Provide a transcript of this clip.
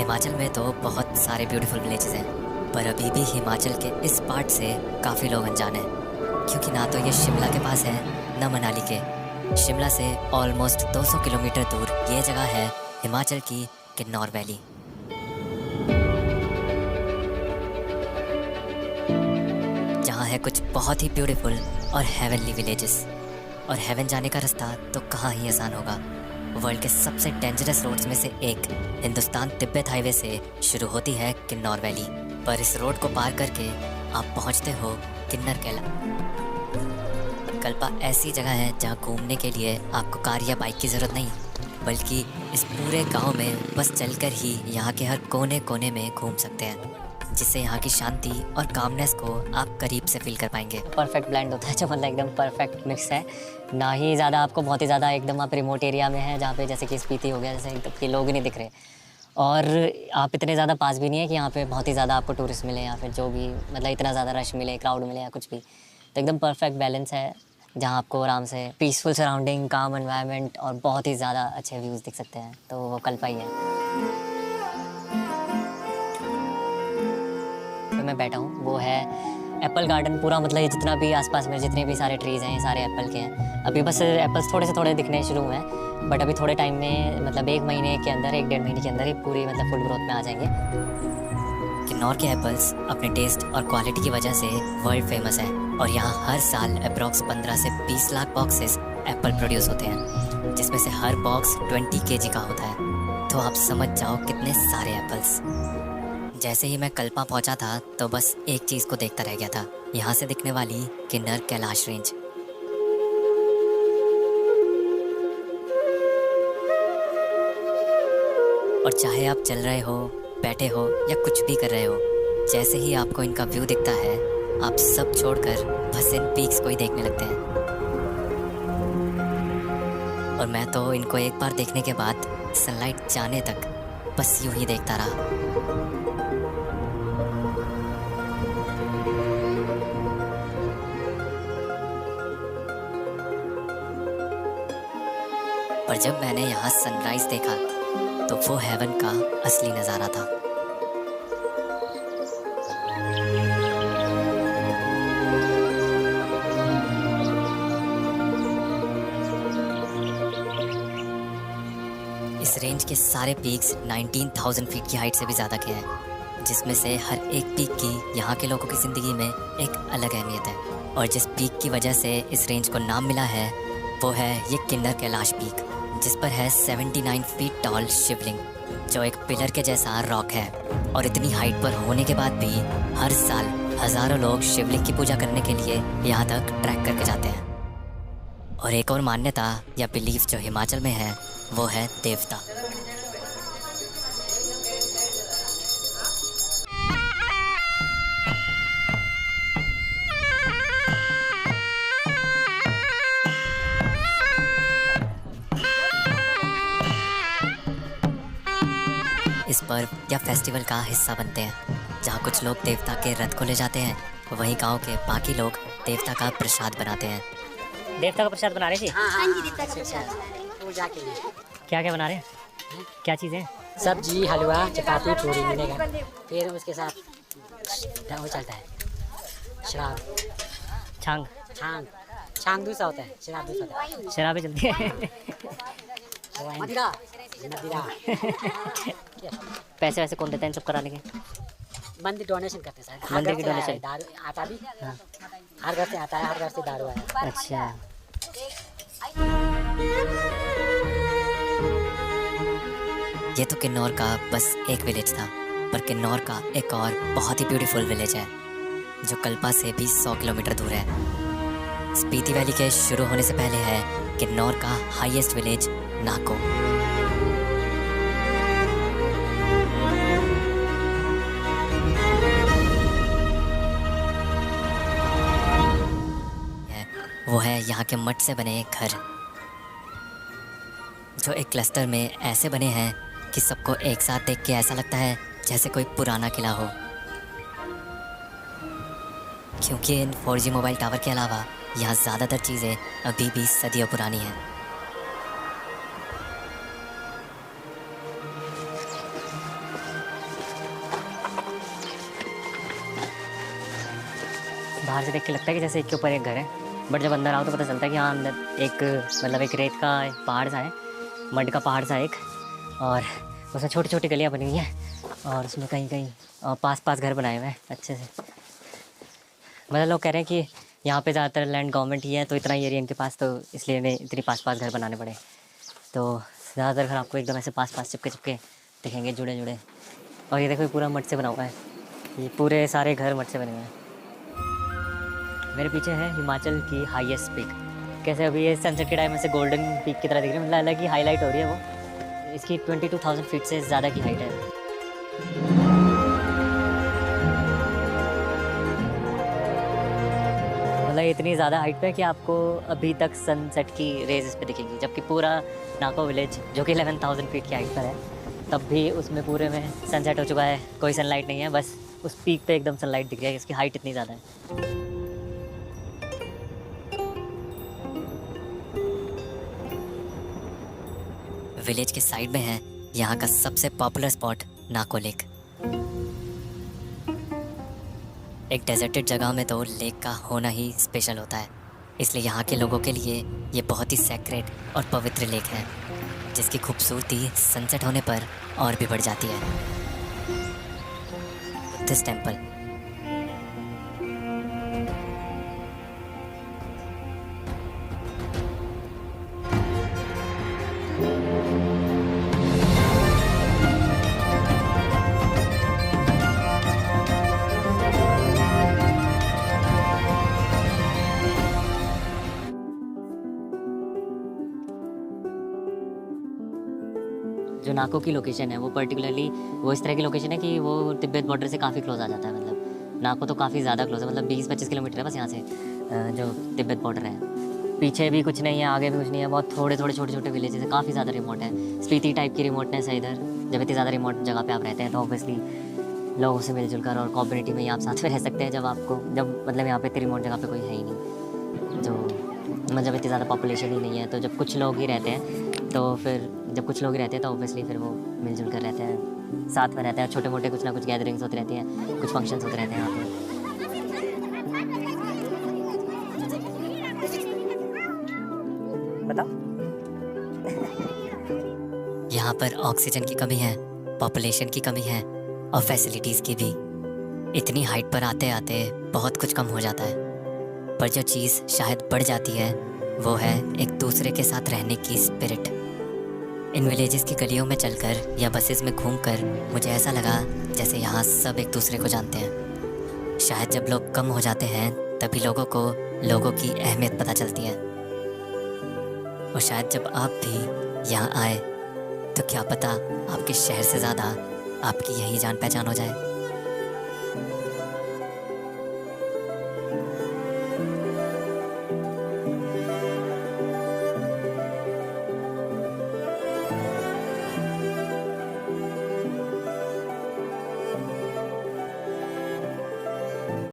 हिमाचल में तो बहुत सारे ब्यूटीफुल विलेजेस हैं, पर अभी भी हिमाचल के इस पार्ट से काफ़ी लोग अनजान हैं, क्योंकि ना तो ये शिमला के पास है ना मनाली के। शिमला से ऑलमोस्ट 200 किलोमीटर दूर ये जगह है हिमाचल की किन्नौर वैली, जहाँ है कुछ बहुत ही ब्यूटीफुल और हेवनली विलेजेस। और हेवन जाने का रास्ता तो कहाँ ही आसान होगा। वर्ल्ड के सबसे डेंजरस रोड्स में से एक हिंदुस्तान तिब्बत हाईवे से शुरू होती है किन्नौर वैली, पर इस रोड को पार करके आप पहुंचते हो किन्नर कैला। कल्पा ऐसी जगह है जहां घूमने के लिए आपको कार या बाइक की ज़रूरत नहीं, बल्कि इस पूरे गांव में बस चलकर ही यहाँ के हर कोने कोने में घूम सकते हैं, जिससे यहाँ की शांति और कामनेस को आप करीब से फील कर पाएंगे। परफेक्ट ब्लेंड होता है जो मतलब एकदम परफेक्ट मिक्स है, ना ही ज़्यादा आपको बहुत ही ज़्यादा एकदम आप रिमोट एरिया में है जहाँ पे जैसे कि स्पीति हो गया, जैसे एकदम कि लोग ही नहीं दिख रहे, और आप इतने ज़्यादा पास भी नहीं है कि यहाँ पे बहुत ही ज़्यादा आपको टूरिस्ट मिले या फिर जो भी मतलब इतना ज़्यादा रश मिले, क्राउड मिले या कुछ भी। तो एकदम परफेक्ट बैलेंस है जहाँ आपको आराम से पीसफुल सराउंडिंग, काम एनवायरनमेंट और बहुत ही ज़्यादा अच्छे व्यूज़ दिख सकते हैं। तो वो कल्पा ही है। तो मैं बैठा हूँ, वो है एप्पल गार्डन पूरा, मतलब ये जितना भी आसपास में जितने भी सारे ट्रीज़ हैं ये सारे एप्पल के हैं। अभी बस एप्पल्स थोड़े से थोड़े दिखने शुरू हुए हैं, बट अभी थोड़े टाइम में मतलब 1 महीने के अंदर, 1 डेढ़ महीने के अंदर ही पूरी मतलब फुल ग्रोथ में आ जाएंगे। किन्नौर के एप्पल्स अपने टेस्ट और क्वालिटी की वजह से वर्ल्ड फेमस है, और यहाँ हर साल अप्रॉक्स 15 से 20 लाख बॉक्सेस एप्पल प्रोड्यूस होते हैं, जिसमें से हर बॉक्स 20 केजी का होता है। तो आप समझ जाओ कितने सारे एप्पल्स। जैसे ही मैं कल्पा पहुंचा था तो बस एक चीज़ को देखता रह गया था, यहाँ से दिखने वाली किन्नर कैलाश रेंज। और चाहे आप चल रहे हो, बैठे हो या कुछ भी कर रहे हो, जैसे ही आपको इनका व्यू दिखता है आप सब छोड़कर बस इन पीक्स को ही देखने लगते हैं। और मैं तो इनको एक बार देखने के बाद सनलाइट जाने तक बस यूं ही देखता रहा। पर जब मैंने यहाँ सनराइज देखा तो वो हेवन का असली नज़ारा था। इस रेंज के सारे पीक्स 19,000 फीट की हाइट से भी ज़्यादा के हैं, जिसमें से हर एक पीक की यहाँ के लोगों की ज़िंदगी में एक अलग अहमियत है। और जिस पीक की वजह से इस रेंज को नाम मिला है वो है ये किन्नर कैलाश पीक, जिस पर है 79 फीट टॉल शिवलिंग, जो एक पिलर के जैसा रॉक है। और इतनी हाइट पर होने के बाद भी हर साल हज़ारों लोग शिवलिंग की पूजा करने के लिए यहाँ तक ट्रैक करके जाते हैं। और एक और मान्यता या बिलीफ जो हिमाचल में है वो है देवता। इस पर्व या फेस्टिवल का हिस्सा बनते हैं, जहाँ कुछ लोग देवता के रथ को ले जाते हैं, वहीं गांव के बाकी लोग देवता का प्रसाद बनाते हैं। देवता का प्रसाद बना रहे थे? हाँ जी, देवता का प्रसाद पूजा के लिए। क्या क्या बना रहे हैं? क्या चीज़ें? सब्जी, हलवा, चपाती, पूरी मिलेगा। फिर उसके साथ वो चलता है शराब, छांग। छांग। छांग दूसरा होता है, शराब दूसरा होता है। शराबें चलती है। मदिरा, मदिरा। पैसे वैसे कौन देता है इन सब कराने के? मंदिर डोनेशन करते हैं सर। मंदिर की डोनेशन। दारू आता भी हर घर से आता है, हर घर से दारू आया। अच्छा। ये तो किन्नौर का बस एक विलेज था, पर किन्नौर का एक और बहुत ही ब्यूटीफुल विलेज है जो कल्पा से भी 100 किलोमीटर दूर है। स्पीति वैली के शुरू होने से पहले है किन्नौर का हाईएस्ट विलेज नाको। वो है यहाँ के मठ से बने घर, जो एक क्लस्टर में ऐसे बने हैं कि सबको एक साथ देख के ऐसा लगता है जैसे कोई पुराना किला हो, क्योंकि इन 4G मोबाइल टावर के अलावा यहाँ ज़्यादातर चीज़ें अभी भी सदियों पुरानी हैं। बाहर से देख के लगता है कि जैसे एक के ऊपर एक घर है, बट जब अंदर आओ तो पता चलता है कि हाँ अंदर एक मतलब एक रेत का पहाड़ सा है, मड का पहाड़ सा एक, और उसमें छोटी छोटी गलियाँ बनी हुई हैं और उसमें कहीं कहीं पास पास घर बनाए हुए हैं अच्छे से। मतलब लोग कह रहे हैं कि यहाँ पे ज़्यादातर लैंड गवर्नमेंट ही है, तो इतना ही एरिया इनके पास, तो इसलिए इन्हें इतनी पास पास घर बनाने पड़े। तो ज़्यादातर घर आपको एकदम ऐसे पास पास चिपके चिपके दिखेंगे, जुड़े जुड़े। और ये देखो ये पूरा मड से बना हुआ है, ये पूरे सारे घर मड से बने हुए हैं। मेरे पीछे है हिमाचल की हाईएस्ट पीक। कैसे अभी ये सनसेट के टाइम में से गोल्डन पीक की तरह दिख रही है, मतलब अलग ही हाईलाइट हो रही है वो। इसकी 22,000 फीट से ज़्यादा की हाइट है। मतलब इतनी ज़्यादा हाइट पे है कि आपको अभी तक सनसेट की रेज इस पे दिखेंगी, जबकि पूरा नाको विलेज जो कि 11,000 फीट की हाइट पर है, तब भी उसमें पूरे में सनसेट हो चुका है, कोई सनलाइट नहीं है, बस उस पीक पे एकदम सनलाइट दिख रही है, इसकी हाइट इतनी ज़्यादा है। विलेज के साइड में है यहाँ का सबसे पॉपुलर स्पॉट नाको लेक। एक डेजर्टेड जगह में तो लेक का होना ही स्पेशल होता है, इसलिए यहाँ के लोगों के लिए ये बहुत ही सेक्रेट और पवित्र लेक है, जिसकी खूबसूरती सनसेट होने पर और भी बढ़ जाती है। दिस टेम्पल जो नाको की लोकेशन है वो पर्टिकुलरली वो इस तरह की लोकेशन है कि वो तिब्बत बॉर्डर से काफ़ी क्लोज आ जाता है। मतलब नाको तो काफ़ी ज़्यादा क्लोज है, मतलब 20-25 किलोमीटर है बस यहाँ से जो तिब्बत बॉर्डर है। पीछे भी कुछ नहीं है, आगे भी कुछ नहीं है, बहुत थोड़े थोड़े छोटे छोटे विलेजेस है, काफ़ी ज़्यादा रिमोट है। स्पीति टाइप की रिमोटनेस है इधर। जब इतनी ज़्यादा रिमोट जगह पे आप रहते हैं तो ऑब्वियसली लोगों से मिलजुल कर और कम्युनिटी में ही आप साथ में रह सकते हैं। जब मतलब यहाँ पे इतनी रिमोट जगह पे कोई है ही नहीं, जो मतलब इतनी ज़्यादा पॉपुलेशन ही नहीं है, तो जब कुछ लोग ही रहते हैं तो फिर जब कुछ लोग ही रहते हैं तो ऑब्वियसली फिर वो मिलजुल कर रहते हैं, साथ में रहते हैं। छोटे मोटे कुछ ना कुछ गैदरिंग्स होती रहती हैं, कुछ फंक्शंस होते रहते हैं यहाँ पे। बताओ। यहाँ पर ऑक्सीजन की कमी है, पॉपुलेशन की कमी है और फैसिलिटीज़ की भी। इतनी हाइट पर आते आते बहुत कुछ कम हो जाता है, पर जो चीज़ शायद बढ़ जाती है वो है एक दूसरे के साथ रहने की स्पिरिट। इन विलेजेस की गलियों में चलकर या बसेस में घूमकर मुझे ऐसा लगा जैसे यहाँ सब एक दूसरे को जानते हैं। शायद जब लोग कम हो जाते हैं तभी लोगों को लोगों की अहमियत पता चलती है। और शायद जब आप भी यहाँ आए तो क्या पता आपके शहर से ज़्यादा आपकी यही जान पहचान हो जाए।